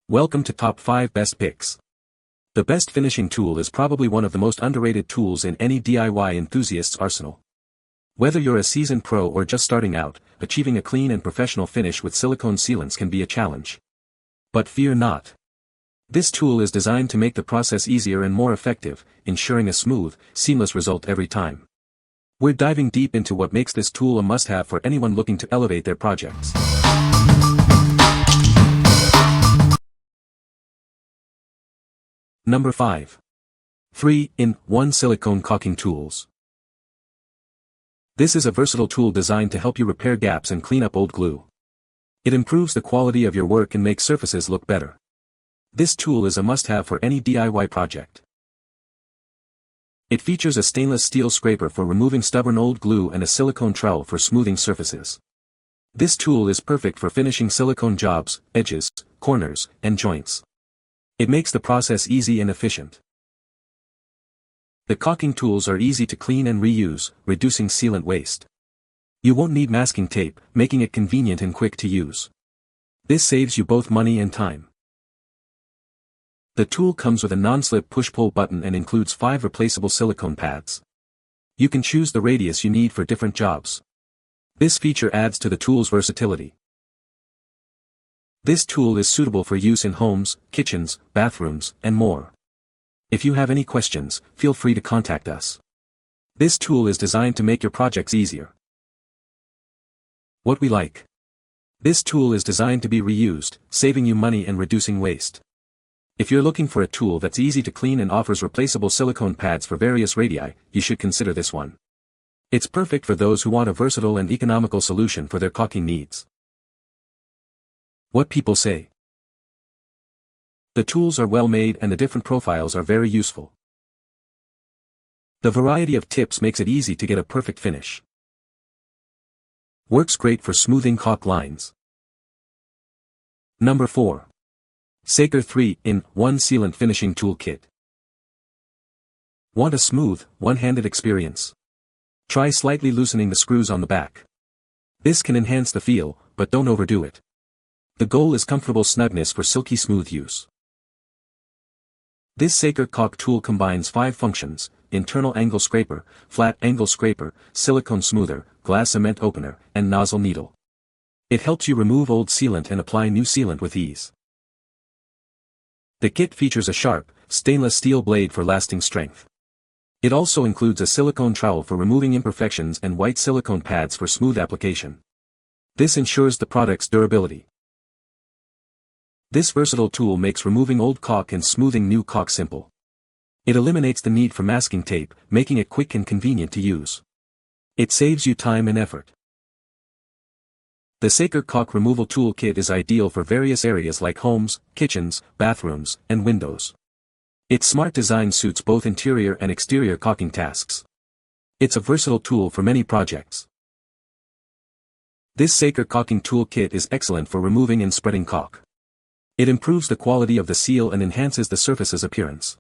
Welcome to Top 5 Best Picks. The best finishing tool is probably one of the most underrated tools in any DIY enthusiast's arsenal. Whether you're a seasoned pro or just starting out, achieving a clean and professional finish with silicone sealants can be a challenge. But fear not. This tool is designed to make the process easier and more effective, ensuring a smooth, seamless result every time. We're diving deep into what makes this tool a must-have for anyone looking to elevate their projects. Number 5. 3-in-1 Silicone Caulking Tools. This is a versatile tool designed to help you repair gaps and clean up old glue. It improves the quality of your work and makes surfaces look better. This tool is a must-have for any DIY project. It features a stainless steel scraper for removing stubborn old glue and a silicone trowel for smoothing surfaces. This tool is perfect for finishing silicone jobs, edges, corners, and joints. It makes the process easy and efficient. The caulking tools are easy to clean and reuse, reducing sealant waste. You won't need masking tape, making it convenient and quick to use. This saves you both money and time. The tool comes with a non-slip push-pull button and includes 5 replaceable silicone pads. You can choose the radius you need for different jobs. This feature adds to the tool's versatility. This tool is suitable for use in homes, kitchens, bathrooms, and more. If you have any questions, feel free to contact us. This tool is designed to make your projects easier. What we like. This tool is designed to be reused, saving you money and reducing waste. If you're looking for a tool that's easy to clean and offers replaceable silicone pads for various radii, you should consider this one. It's perfect for those who want a versatile and economical solution for their caulking needs. What people say. The tools are well made and the different profiles are very useful. The variety of tips makes it easy to get a perfect finish. Works great for smoothing caulk lines. Number 4. Saker 3-in-1 Sealant Finishing Tool Kit. Want a smooth, one-handed experience? Try slightly loosening the screws on the back. This can enhance the feel, but don't overdo it. The goal is comfortable snugness for silky smooth use. This Saker caulk tool combines 5 functions: internal angle scraper, flat angle scraper, silicone smoother, glass cement opener, and nozzle needle. It helps you remove old sealant and apply new sealant with ease. The kit features a sharp, stainless steel blade for lasting strength. It also includes a silicone trowel for removing imperfections and white silicone pads for smooth application. This ensures the product's durability. This versatile tool makes removing old caulk and smoothing new caulk simple. It eliminates the need for masking tape, making it quick and convenient to use. It saves you time and effort. The Saker Caulk Removal Tool Kit is ideal for various areas like homes, kitchens, bathrooms, and windows. Its smart design suits both interior and exterior caulking tasks. It's a versatile tool for many projects. This Saker Caulking Tool Kit is excellent for removing and spreading caulk. It improves the quality of the seal and enhances the surface's appearance.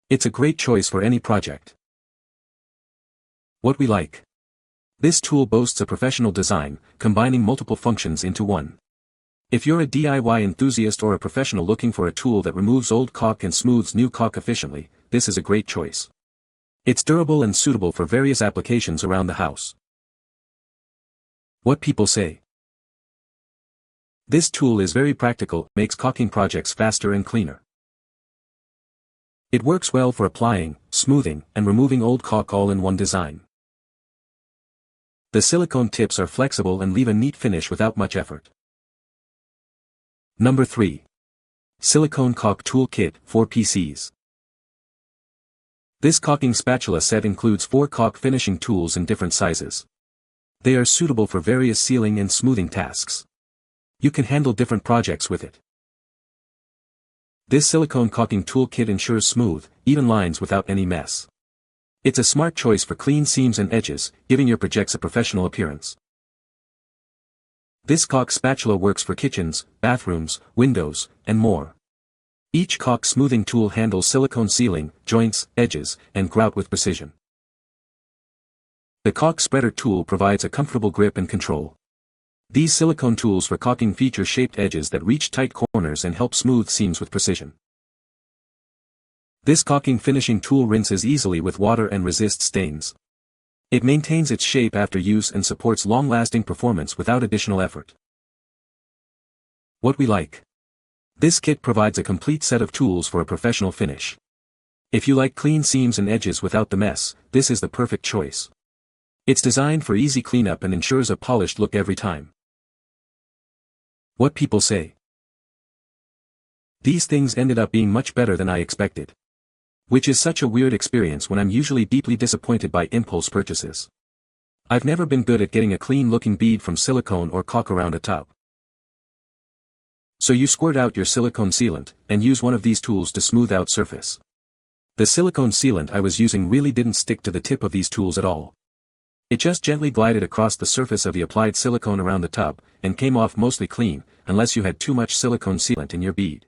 It's a great choice for any project. What we like. This tool boasts a professional design, combining multiple functions into one. If you're a DIY enthusiast or a professional looking for a tool that removes old caulk and smooths new caulk efficiently, this is a great choice. It's durable and suitable for various applications around the house. What people say. This tool is very practical, makes caulking projects faster and cleaner. It works well for applying, smoothing, and removing old caulk all in one design. The silicone tips are flexible and leave a neat finish without much effort. Number 3. Silicone Caulk Tool Kit 4 PCs. This caulking spatula set includes 4 caulk finishing tools in different sizes. They are suitable for various sealing and smoothing tasks. You can handle different projects with it. This silicone caulking tool kit ensures smooth, even lines without any mess. It's a smart choice for clean seams and edges, giving your projects a professional appearance. This caulk spatula works for kitchens, bathrooms, windows, and more. Each caulk smoothing tool handles silicone sealing, joints, edges, and grout with precision. The caulk spreader tool provides a comfortable grip and control. These silicone tools for caulking feature shaped edges that reach tight corners and help smooth seams with precision. This caulking finishing tool rinses easily with water and resists stains. It maintains its shape after use and supports long-lasting performance without additional effort. What we like. This kit provides a complete set of tools for a professional finish. If you like clean seams and edges without the mess, this is the perfect choice. It's designed for easy cleanup and ensures a polished look every time. What people say. These things ended up being much better than I expected. Which is such a weird experience when I'm usually deeply disappointed by impulse purchases. I've never been good at getting a clean-looking bead from silicone or caulk around a tub. So you squirt out your silicone sealant, and use one of these tools to smooth out surface. The silicone sealant I was using really didn't stick to the tip of these tools at all. It just gently glided across the surface of the applied silicone around the tub, and came off mostly clean, unless you had too much silicone sealant in your bead.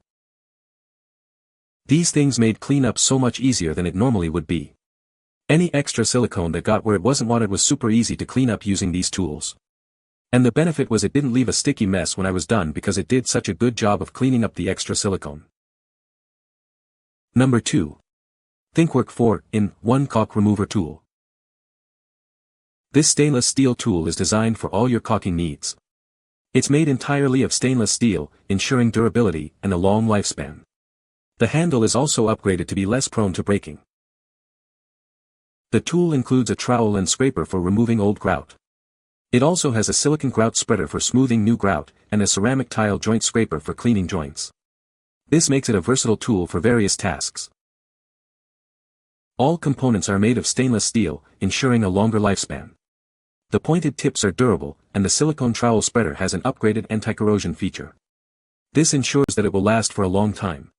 These things made cleanup so much easier than it normally would be. Any extra silicone that got where it wasn't wanted was super easy to clean up using these tools. And the benefit was it didn't leave a sticky mess when I was done because it did such a good job of cleaning up the extra silicone. Number 2. THINKWORK 4-in-1 Caulk Remover Tool. This stainless steel tool is designed for all your caulking needs. It's made entirely of stainless steel, ensuring durability and a long lifespan. The handle is also upgraded to be less prone to breaking. The tool includes a trowel and scraper for removing old grout. It also has a silicone grout spreader for smoothing new grout, and a ceramic tile joint scraper for cleaning joints. This makes it a versatile tool for various tasks. All components are made of stainless steel, ensuring a longer lifespan. The pointed tips are durable, and the silicone trowel spreader has an upgraded anti-corrosion feature. This ensures that it will last for a long time.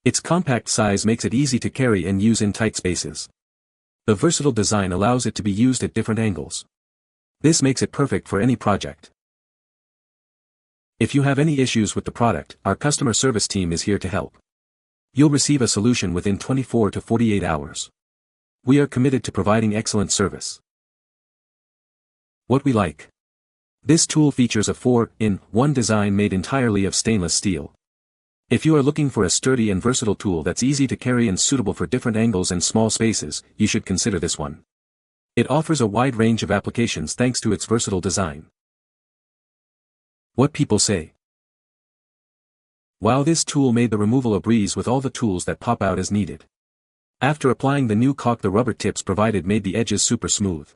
Its compact size makes it easy to carry and use in tight spaces. The versatile design allows it to be used at different angles. This makes it perfect for any project. If you have any issues with the product, our customer service team is here to help. You'll receive a solution within 24 to 48 hours. We are committed to providing excellent service. What we like. This tool features a 4-in-1 design made entirely of stainless steel. If you are looking for a sturdy and versatile tool that's easy to carry and suitable for different angles and small spaces, you should consider this one. It offers a wide range of applications thanks to its versatile design. What people say. Wow, this tool made the removal a breeze with all the tools that pop out as needed. After applying the new caulk, the rubber tips provided made the edges super smooth.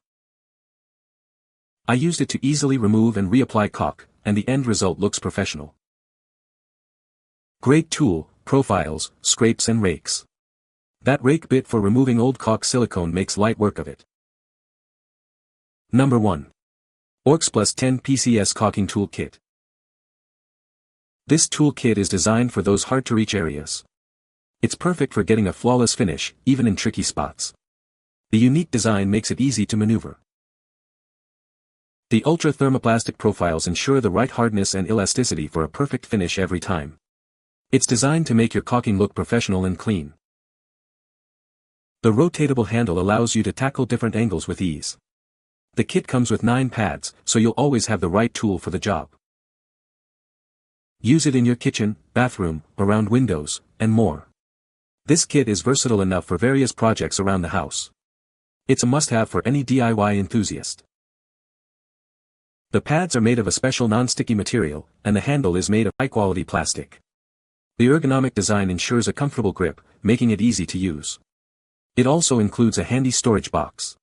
I used it to easily remove and reapply caulk, and the end result looks professional. Great tool, profiles, scrapes and rakes. That rake bit for removing old caulk silicone makes light work of it. Number 1. ORXPLUS 10 PCS Caulking Tool Kit. This tool kit is designed for those hard-to-reach areas. It's perfect for getting a flawless finish, even in tricky spots. The unique design makes it easy to maneuver. The ultra-thermoplastic profiles ensure the right hardness and elasticity for a perfect finish every time. It's designed to make your caulking look professional and clean. The rotatable handle allows you to tackle different angles with ease. The kit comes with 9 pads, so you'll always have the right tool for the job. Use it in your kitchen, bathroom, around windows, and more. This kit is versatile enough for various projects around the house. It's a must-have for any DIY enthusiast. The pads are made of a special non-sticky material, and the handle is made of high-quality plastic. The ergonomic design ensures a comfortable grip, making it easy to use. It also includes a handy storage box.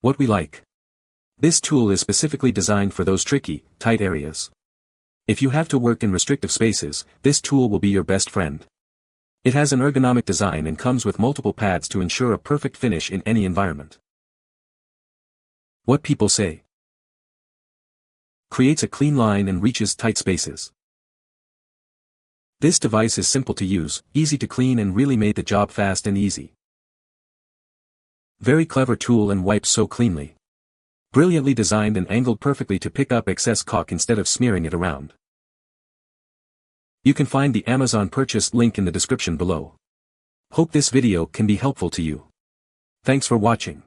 What we like. This tool is specifically designed for those tricky, tight areas. If you have to work in restrictive spaces, this tool will be your best friend. It has an ergonomic design and comes with multiple pads to ensure a perfect finish in any environment. What people say. Creates a clean line and reaches tight spaces. This device is simple to use, easy to clean and really made the job fast and easy. Very clever tool and wipes so cleanly. Brilliantly designed and angled perfectly to pick up excess caulk instead of smearing it around. You can find the Amazon purchase link in the description below. Hope this video can be helpful to you. Thanks for watching.